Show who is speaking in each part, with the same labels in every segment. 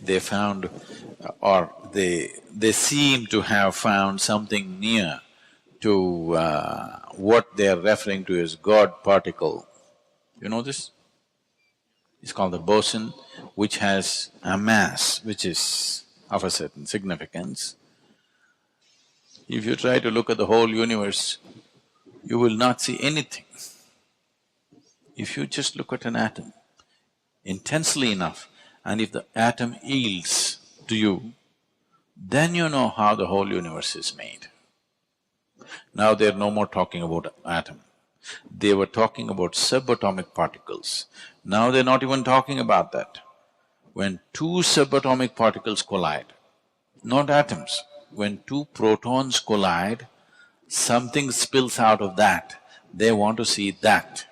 Speaker 1: they found or they seem to have found something near to what they are referring to as God particle. You know this? It's called the boson, which has a mass which is of a certain significance. If you try to look at the whole universe, you will not see anything. If you just look at an atom intensely enough, and if the atom yields to you, then you know how the whole universe is made. Now they're no more talking about atom. They were talking about subatomic particles. Now they're not even talking about that. When two subatomic particles collide, not atoms, when two protons collide, something spills out of that, they want to see that.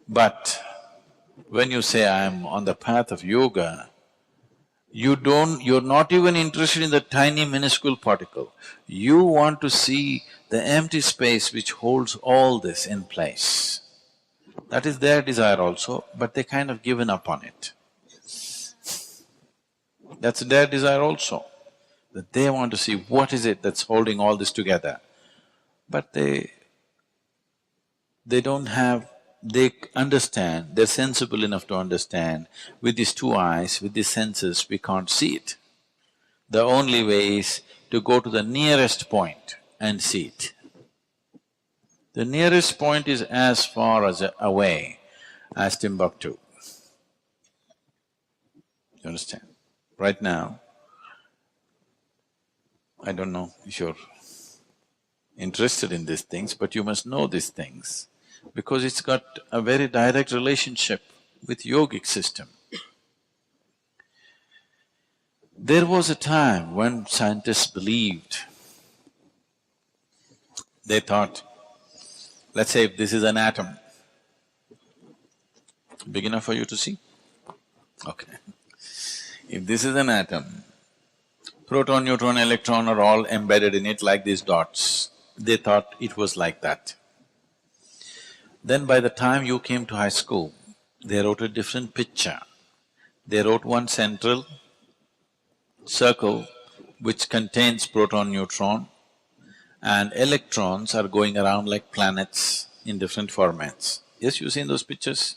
Speaker 1: But when you say, I'm on the path of yoga, you're not even interested in the tiny minuscule particle. You want to see the empty space which holds all this in place. That is their desire also, but they kind of given up on it. That's their desire also, that they want to see what is it that's holding all this together. But they don't have… they understand, they're sensible enough to understand, with these two eyes, with these senses, we can't see it. The only way is to go to the nearest point and see it. The nearest point is as far as away as Timbuktu. You understand? Right now, I don't know if you're interested in these things, but you must know these things because it's got a very direct relationship with yogic system. There was a time when scientists believed, they thought, let's say if this is an atom, big enough for you to see? Okay. If this is an atom, proton, neutron, electron are all embedded in it like these dots. They thought it was like that. Then by the time you came to high school, they wrote a different picture. They wrote one central circle which contains proton, neutron, and electrons are going around like planets in different formats. Yes, you've seen those pictures?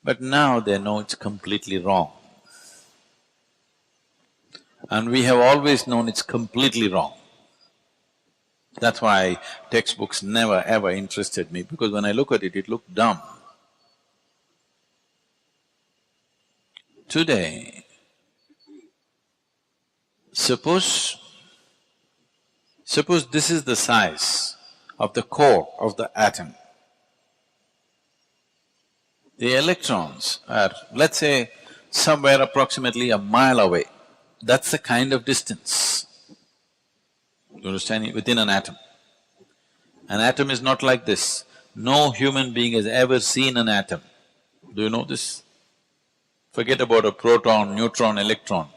Speaker 1: But now they know it's completely wrong. And we have always known it's completely wrong. That's why textbooks never ever interested me, because when I look at it, it looked dumb. Today, suppose this is the size of the core of the atom. The electrons are, let's say, somewhere approximately a mile away. That's the kind of distance, you understand, within an atom. An atom is not like this. No human being has ever seen an atom. Do you know this? Forget about a proton, neutron, electron.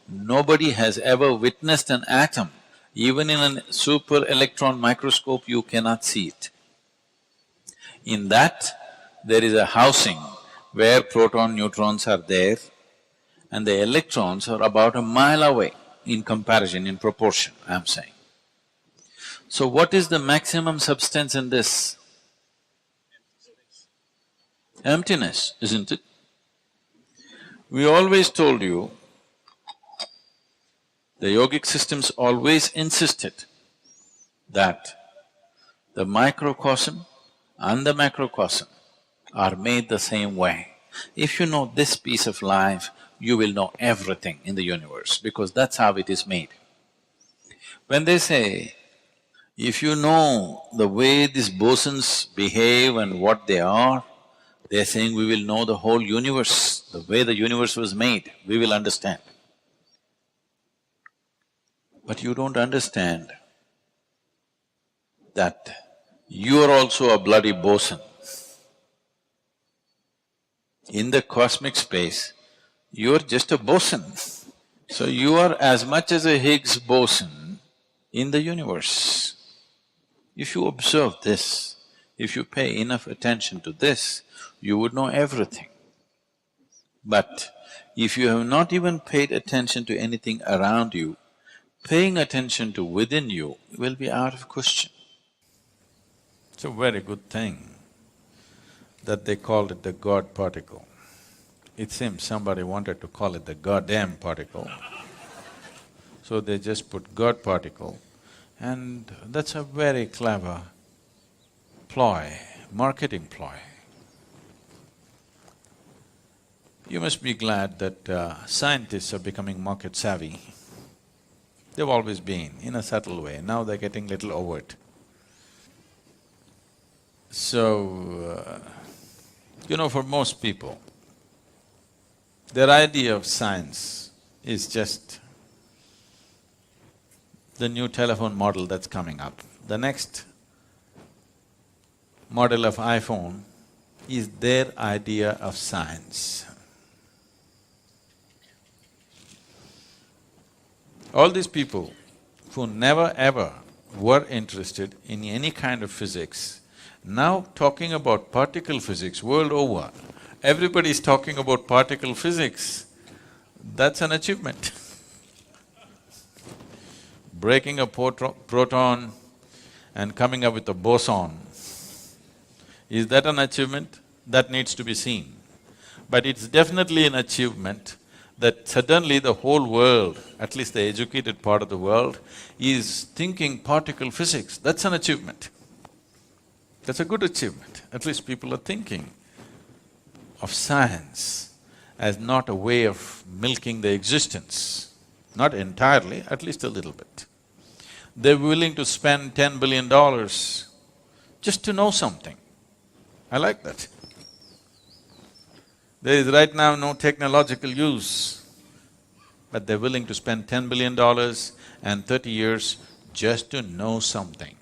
Speaker 1: Nobody has ever witnessed an atom. Even in a super electron microscope, you cannot see it. In that, there is a housing where proton, neutrons are there, and the electrons are about a mile away in comparison, in proportion, I'm saying. So what is the maximum substance in this? Emptiness, isn't it? We always told you, the yogic systems always insisted that the microcosm and the macrocosm are made the same way. If you know this piece of life, you will know everything in the universe, because that's how it is made. When they say, if you know the way these bosons behave and what they are, they're saying we will know the whole universe, the way the universe was made, we will understand. But you don't understand that you are also a bloody boson. In the cosmic space, you're just a boson. So you are as much as a Higgs boson in the universe. If you observe this, if you pay enough attention to this, you would know everything. But If you have not even paid attention to anything around you, paying attention to within you will be out of question. It's a very good thing that they called it the God particle. It seems somebody wanted to call it the goddamn particle, so they just put God particle, and that's a very clever ploy, marketing ploy. You must be glad that scientists are becoming market savvy. They've always been, in a subtle way, now they're getting little overt. So, for most people, their idea of science is just the new telephone model that's coming up. The next model of iPhone is their idea of science. All these people who never ever were interested in any kind of physics, now talking about particle physics world over, everybody is talking about particle physics. That's an achievement. Breaking a proton and coming up with a boson, is that an achievement? That needs to be seen. But it's definitely an achievement that suddenly the whole world, at least the educated part of the world, is thinking particle physics. That's an achievement. That's a good achievement. At least people are thinking of science as not a way of milking the existence, not entirely, at least a little bit. They're willing to spend $10 billion just to know something. I like that. There is right now no technological use, but they're willing to spend $10 billion and 30 years just to know something.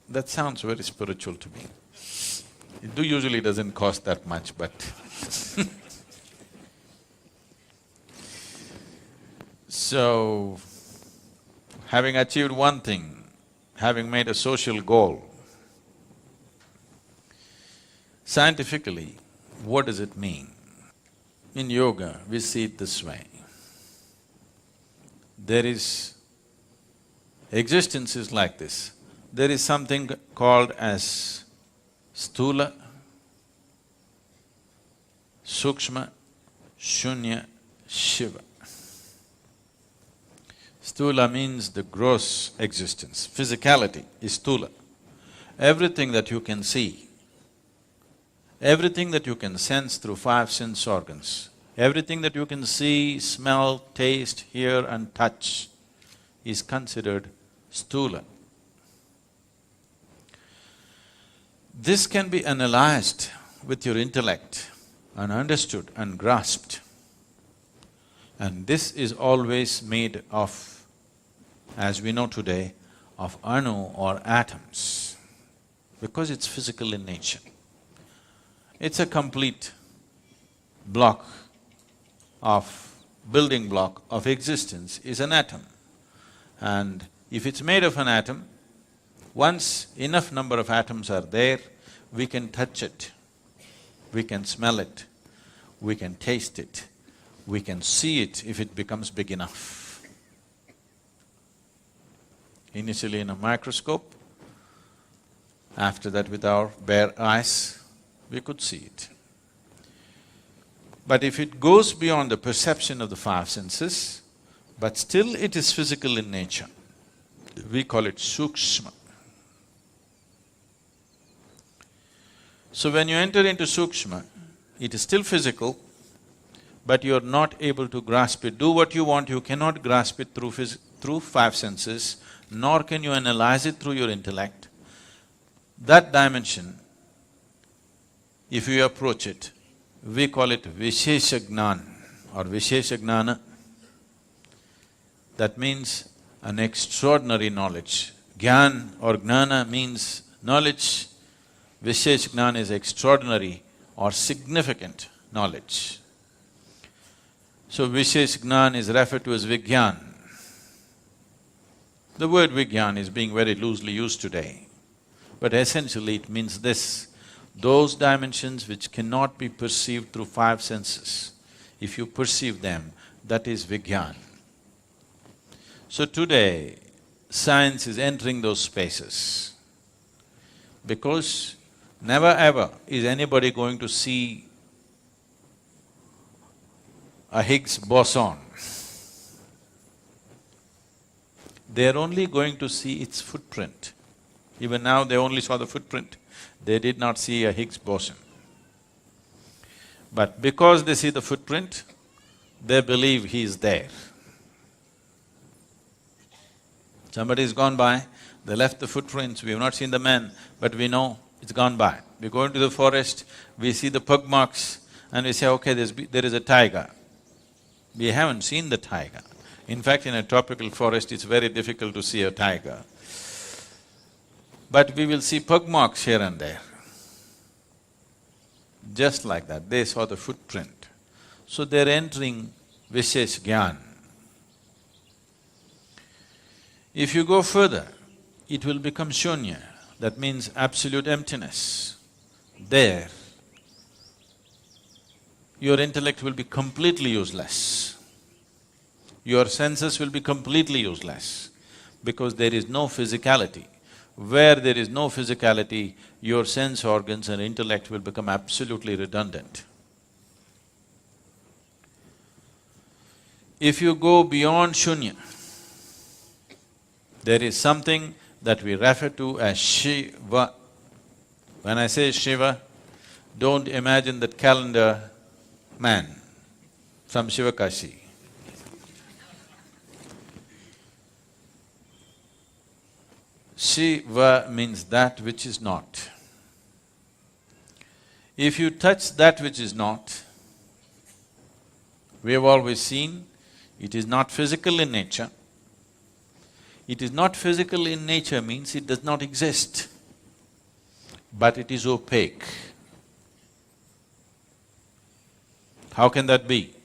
Speaker 1: That sounds very spiritual to me. It usually doesn't cost that much, but so, having achieved one thing, having made a social goal, scientifically, what does it mean? In yoga, we see it this way. Existence is like this. There is something called as sthula, sukshma, shunya, shiva. Sthula means the gross existence, physicality is sthula. Everything that you can see, everything that you can sense through five sense organs, everything that you can see, smell, taste, hear and touch is considered sthula. This can be analyzed with your intellect and understood and grasped. And this is always made of, as we know today, of anu or atoms, because it's physical in nature. It's a complete block of… building block of existence is an atom. And if it's made of an atom, once enough number of atoms are there, we can touch it, we can smell it, we can taste it, we can see it if it becomes big enough. Initially in a microscope, after that with our bare eyes, we could see it. But if it goes beyond the perception of the five senses, but still it is physical in nature, we call it sukshma. So when you enter into sukshma, it is still physical, but you're not able to grasp it. Do what you want, you cannot grasp it through five senses, nor can you analyze it through your intellect. That dimension, if you approach it, we call it vishesha jnana or vishesha jnana. That means an extraordinary knowledge. Gyan or jnana means knowledge, vishesha jnana is extraordinary or significant knowledge. So vishesha jnana is referred to as vigyan. The word vigyan is being very loosely used today, but essentially it means this: those dimensions which cannot be perceived through five senses. if you perceive them, that is Vigyan. So today, science is entering those spaces because never ever is anybody going to see a Higgs boson. They're only going to see its footprint. Even now they only saw the footprint, they did not see a Higgs boson. But because they see the footprint, they believe he is there. Somebody's gone by, they left the footprints, we have not seen the man, but we know it's gone by. We go into the forest, we see the pug marks and we say, okay, there is a tiger. We haven't seen the tiger. In fact, in a tropical forest, it's very difficult to see a tiger. But we will see pug marks here and there. Just like that, they saw the footprint. So they're entering Vishesh Gyan. If you go further, it will become shunya, that means absolute emptiness. There, your intellect will be completely useless. Your senses will be completely useless because there is no physicality. Where there is no physicality, your sense organs and intellect will become absolutely redundant. If you go beyond shunya, there is something that we refer to as Shiva. When I say Shiva, don't imagine that calendar man from Shivakashi. Shiva means that which is not. If you touch that which is not, we have always seen, it is not physical in nature. It is not physical in nature means it does not exist, but it is opaque. How can that be?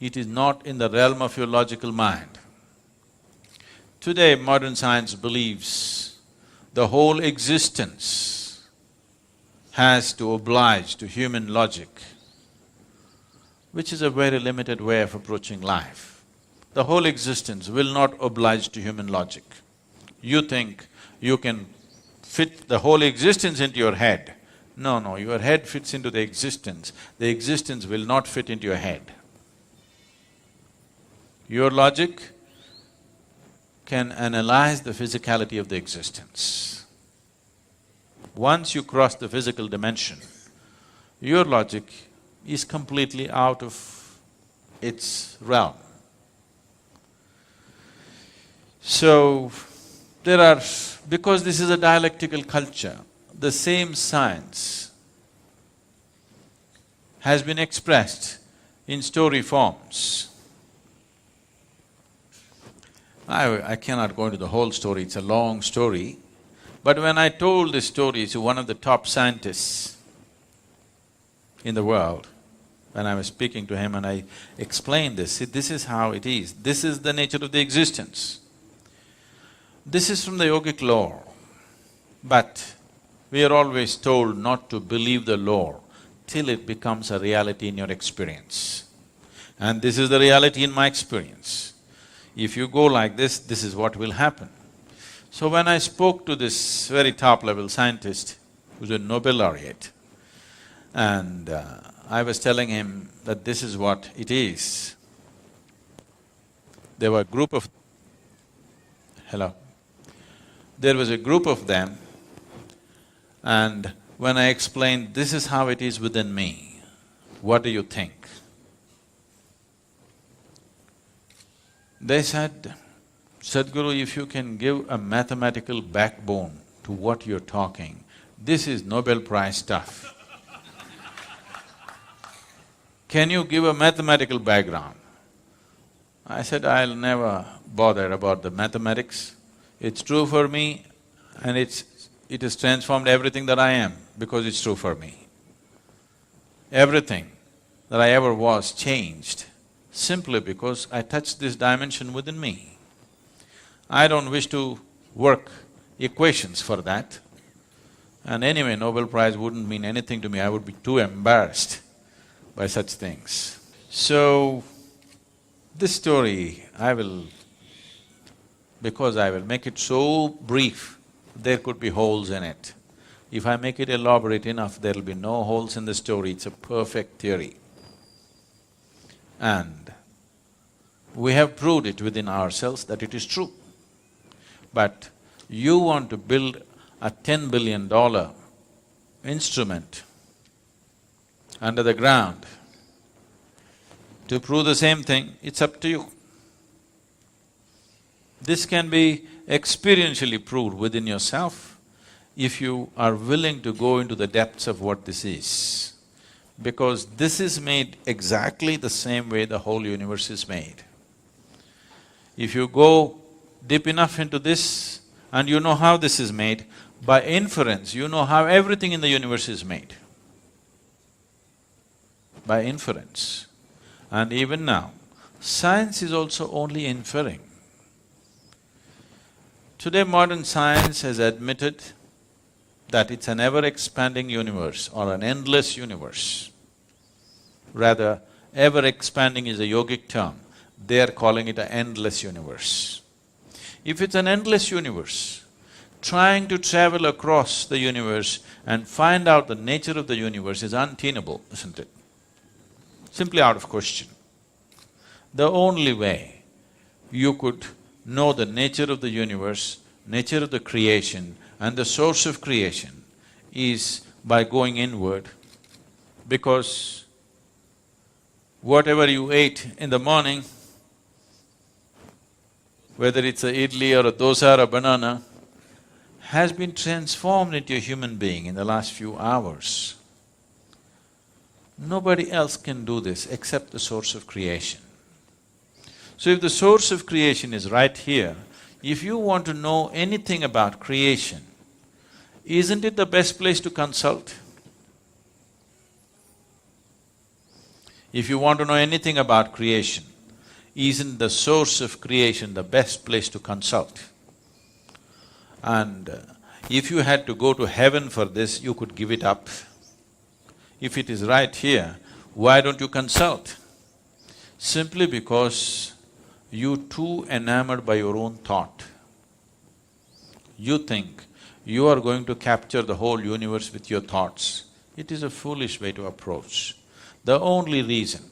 Speaker 1: It is not in the realm of your logical mind. Today, modern science believes the whole existence has to oblige to human logic, which is a very limited way of approaching life. The whole existence will not oblige to human logic. You think you can fit the whole existence into your head. No, your head fits into the existence will not fit into your head. Your logic can analyze the physicality of the existence. Once you cross the physical dimension, your logic is completely out of its realm. So, because this is a dialectical culture, the same science has been expressed in story forms. I cannot go into the whole story, it's a long story. But when I told this story to one of the top scientists in the world, when I was speaking to him and I explained this, see, this is how it is, this is the nature of the existence. This is from the yogic lore, but we are always told not to believe the lore till it becomes a reality in your experience. And this is the reality in my experience. If you go like this is what will happen. So when I spoke to this very top-level scientist, who's a Nobel laureate, and I was telling him that this is what it is, there were a group of… Hello? There was a group of them, and when I explained, this is how it is within me, what do you think? They said, Sadhguru, if you can give a mathematical backbone to what you're talking, this is Nobel Prize stuff. Can you give a mathematical background? I said, I'll never bother about the mathematics. It's true for me and it has transformed everything that I am because it's true for me. Everything that I ever was changed simply because I touched this dimension within me. I don't wish to work equations for that. And anyway, Nobel Prize wouldn't mean anything to me, I would be too embarrassed by such things. So, this story, because I will make it so brief, there could be holes in it. If I make it elaborate enough, there'll be no holes in the story, it's a perfect theory. And we have proved it within ourselves that it is true. But you want to build a $10 billion instrument under the ground to prove the same thing, it's up to you. This can be experientially proved within yourself if you are willing to go into the depths of what this is. Because this is made exactly the same way the whole universe is made. If you go deep enough into this and you know how this is made, by inference you know how everything in the universe is made. By inference. And even now, science is also only inferring. Today modern science has admitted that it's an ever-expanding universe or an endless universe. Rather, ever-expanding is a yogic term, they are calling it an endless universe. If it's an endless universe, trying to travel across the universe and find out the nature of the universe is untenable, isn't it? Simply out of question. The only way you could know the nature of the universe, nature of the creation and the source of creation is by going inward, because whatever you ate in the morning, whether it's a idli or a dosa or a banana, has been transformed into a human being in the last few hours. Nobody else can do this except the source of creation. So if the source of creation is right here, if you want to know anything about creation, isn't it the best place to consult? If you want to know anything about creation, isn't the source of creation the best place to consult? And if you had to go to heaven for this, you could give it up. If it is right here, why don't you consult? Simply because you're too enamored by your own thought. You think you are going to capture the whole universe with your thoughts. It is a foolish way to approach. The only reason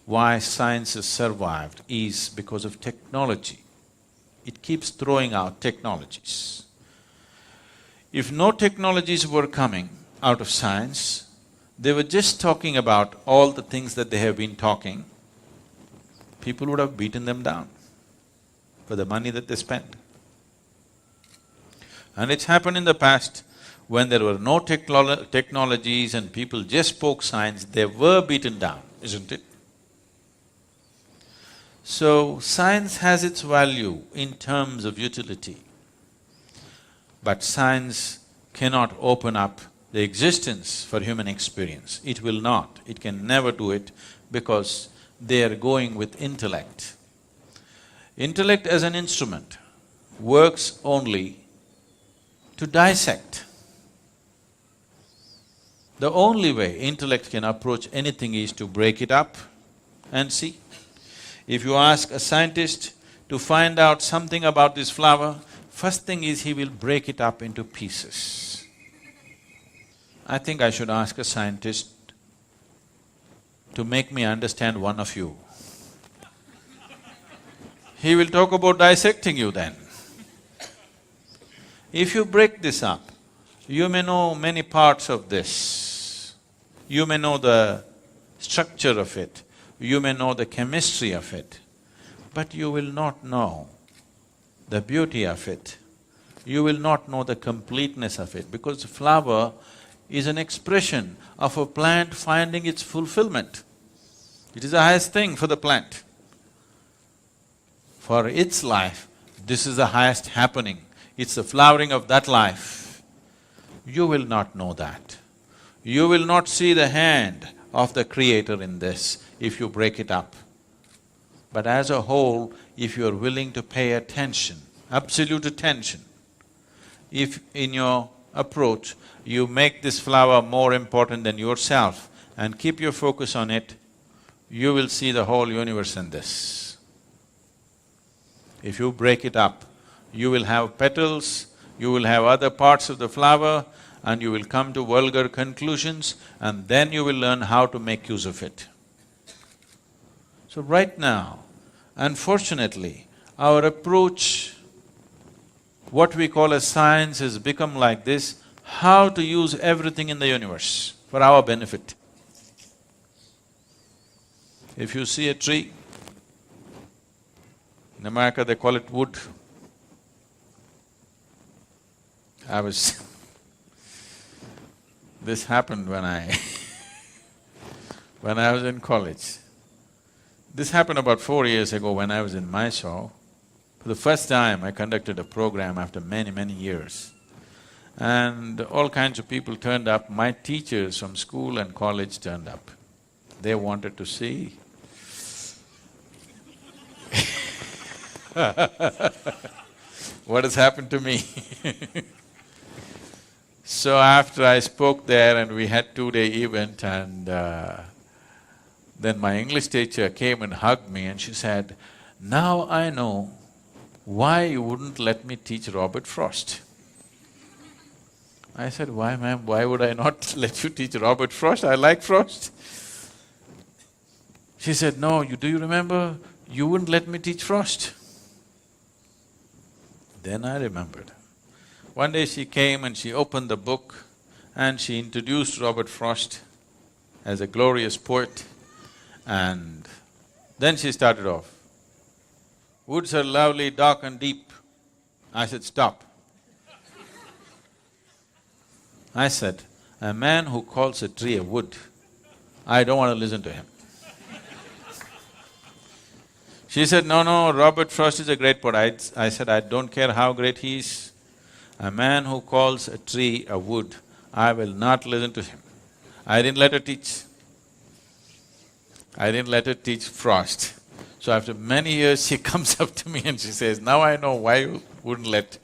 Speaker 1: why science has survived is because of technology. It keeps throwing out technologies. If no technologies were coming out of science, they were just talking about all the things that they have been talking, people would have beaten them down for the money that they spent. And it's happened in the past, when there were no technologies and people just spoke science, they were beaten down, isn't it? So, science has its value in terms of utility, but science cannot open up the existence for human experience. It will not, it can never do it because they are going with intellect. Intellect as an instrument works only to dissect. The only way intellect can approach anything is to break it up and see. If you ask a scientist to find out something about this flower, first thing is he will break it up into pieces. I think I should ask a scientist to make me understand one of you. He will talk about dissecting you then. If you break this up, you may know many parts of this. You may know the structure of it, you may know the chemistry of it, but you will not know the beauty of it. You will not know the completeness of it, because the flower is an expression of a plant finding its fulfillment. It is the highest thing for the plant. For its life, this is the highest happening. It's the flowering of that life. You will not know that. You will not see the hand of the Creator in this if you break it up. But as a whole, if you are willing to pay attention, absolute attention, if in your approach you make this flower more important than yourself and keep your focus on it, you will see the whole universe in this. If you break it up, you will have petals, you will have other parts of the flower, and you will come to vulgar conclusions, and then you will learn how to make use of it. So right now, unfortunately, our approach, what we call as science, has become like this: how to use everything in the universe for our benefit. If you see a tree, in America they call it wood. This happened when I was in college. This happened about 4 years ago when I was in Mysore. For the first time, I conducted a program after many years. And all kinds of people turned up. My teachers from school and college turned up. They wanted to see what has happened to me. So after I spoke there and we had 2-day event, and then my English teacher came and hugged me and she said, "Now I know why you wouldn't let me teach Robert Frost." I said, "Why, ma'am, why would I not let you teach Robert Frost? I like Frost." She said, "No, do you remember, you wouldn't let me teach Frost." Then I remembered. One day she came and she opened the book and she introduced Robert Frost as a glorious poet, and then she started off, "Woods are lovely, dark and deep." I said, "Stop." I said, "A man who calls a tree a wood, I don't want to listen to him." She said, "No, Robert Frost is a great poet." I said, "I don't care how great he is. A man who calls a tree a wood, I will not listen to him." I didn't let her teach. I didn't let her teach Frost. So after many years, she comes up to me and she says, "Now I know why you wouldn't let."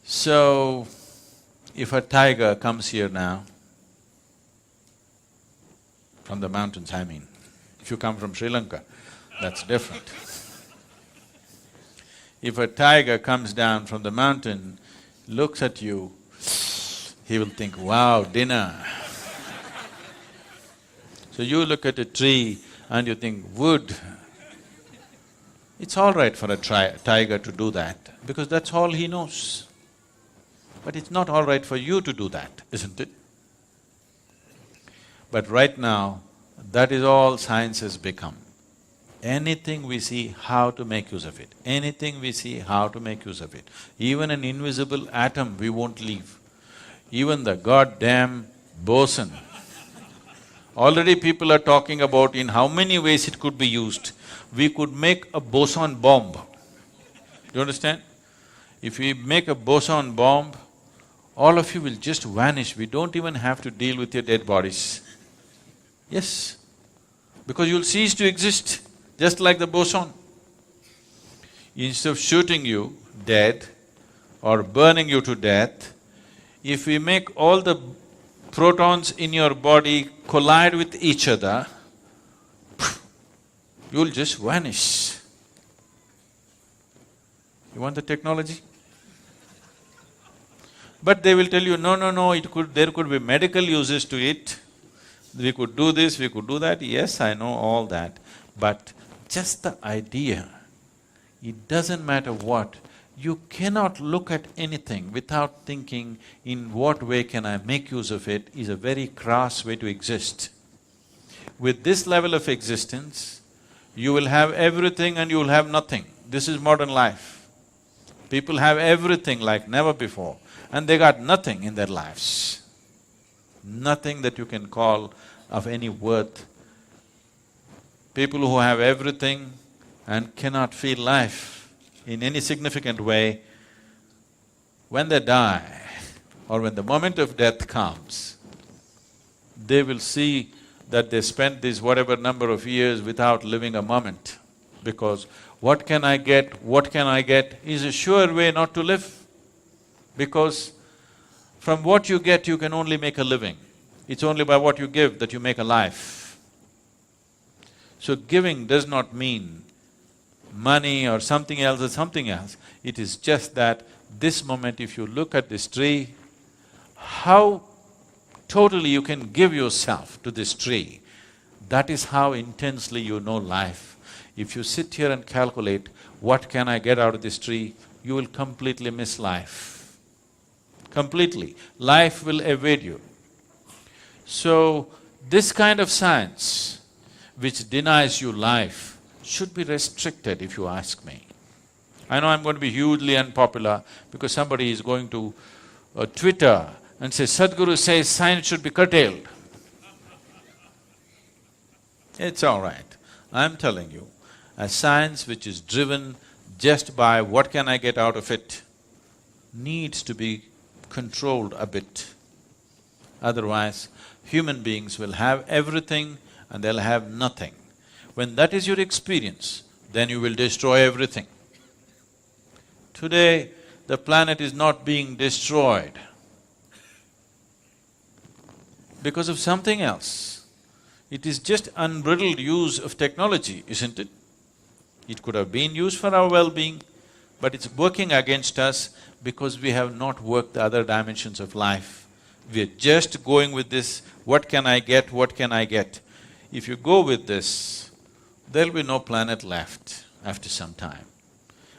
Speaker 1: So, if a tiger comes here now, from the mountains I mean, if you come from Sri Lanka, that's different. If a tiger comes down from the mountain, looks at you, he will think, "Wow, dinner." So you look at a tree and you think, "Wood." It's all right for a tiger to do that, because that's all he knows. But it's not all right for you to do that, isn't it? But right now, that is all science has become. Anything we see, how to make use of it. Anything we see, how to make use of it. Even an invisible atom, we won't leave. Even the goddamn boson. Already people are talking about in how many ways it could be used. We could make a boson bomb. Do you understand? If we make a boson bomb, all of you will just vanish. We don't even have to deal with your dead bodies. Yes, because you'll cease to exist, just like the boson. Instead of shooting you dead or burning you to death, if we make all the protons in your body collide with each other, you'll just vanish. You want the technology? But they will tell you, no, there could be medical uses to it. We could do this, we could do that. Yes, I know all that. But just the idea, it doesn't matter what, you cannot look at anything without thinking, in what way can I make use of it, is a very crass way to exist. With this level of existence, you will have everything and you will have nothing. This is modern life. People have everything like never before, and they got nothing in their lives. Nothing that you can call of any worth. People who have everything and cannot feel life in any significant way, when they die or when the moment of death comes, they will see that they spent this whatever number of years without living a moment, because what can I get is a sure way not to live, because from what you get you can only make a living. It's only by what you give that you make a life. So giving does not mean money or something else or something else. It is just that this moment if you look at this tree, how totally you can give yourself to this tree, that is how intensely you know life. If you sit here and calculate, what can I get out of this tree, you will completely miss life. Completely. Life will evade you. So, this kind of science which denies you life should be restricted, if you ask me. I know I'm going to be hugely unpopular because somebody is going to Twitter and say, Sadhguru says science should be curtailed. It's all right. I'm telling you, a science which is driven just by what can I get out of it needs to be controlled a bit. Otherwise, human beings will have everything and they'll have nothing. When that is your experience, then you will destroy everything. Today, the planet is not being destroyed because of something else. It is just unbridled use of technology, isn't it? It could have been used for our well-being, but it's working against us because we have not worked the other dimensions of life. We're just going with this, what can I get, what can I get? If you go with this, there'll be no planet left after some time.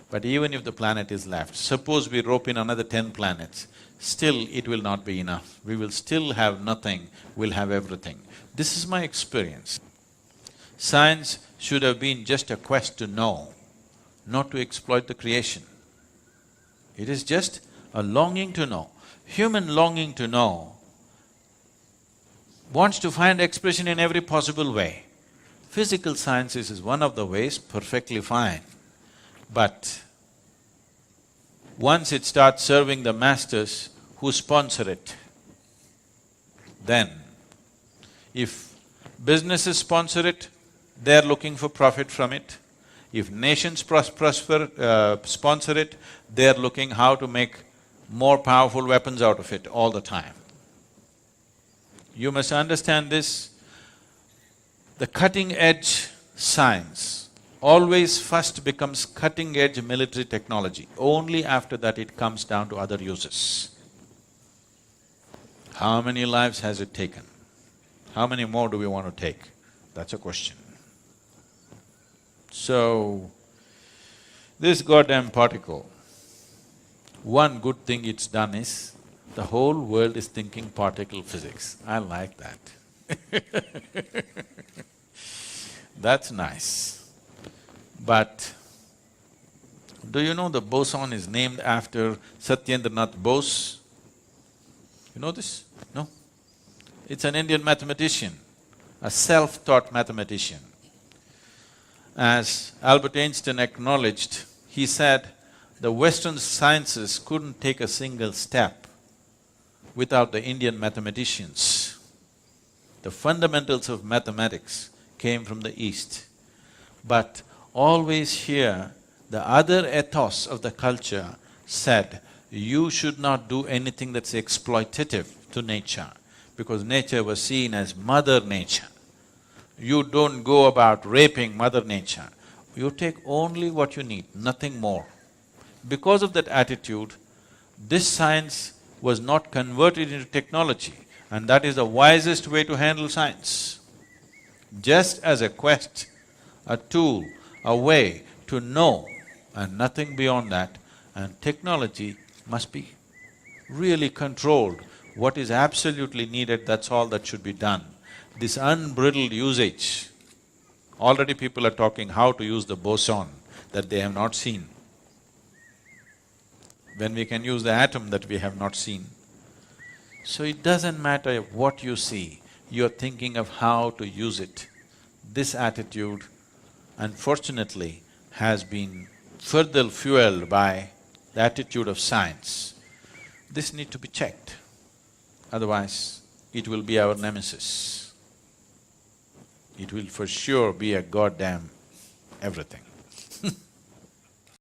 Speaker 1: But even if the planet is left, suppose we rope in another 10 planets, still it will not be enough. We will still have nothing, we'll have everything. This is my experience. Science should have been just a quest to know, not to exploit the creation. It is just a longing to know. Human longing to know wants to find expression in every possible way. Physical sciences is one of the ways, perfectly fine. But once it starts serving the masters who sponsor it, then if businesses sponsor it, they're looking for profit from it. If nations sponsor it, they're looking how to make more powerful weapons out of it all the time. You must understand this, the cutting-edge science always first becomes cutting-edge military technology. Only after that it comes down to other uses. How many lives has it taken? How many more do we want to take? That's a question. So, this goddamn particle, one good thing it's done is, the whole world is thinking particle physics. I like that. That's nice. But do you know the boson is named after Satyendranath Bose? You know this? No? It's an Indian mathematician, a self-taught mathematician. As Albert Einstein acknowledged, he said, the Western sciences couldn't take a single step without the Indian mathematicians. The fundamentals of mathematics came from the East. But always here, the other ethos of the culture said, you should not do anything that's exploitative to nature, because nature was seen as Mother Nature. You don't go about raping Mother Nature. You take only what you need, nothing more. Because of that attitude, this science was not converted into technology, and that is the wisest way to handle science. Just as a quest, a tool, a way to know, and nothing beyond that, and technology must be really controlled. What is absolutely needed, that's all that should be done. This unbridled usage, already people are talking how to use the boson that they have not seen. When we can use the atom that we have not seen. So it doesn't matter what you see, you're thinking of how to use it. This attitude, unfortunately, has been further fueled by the attitude of science. This need to be checked, otherwise it will be our nemesis. It will for sure be a goddamn everything.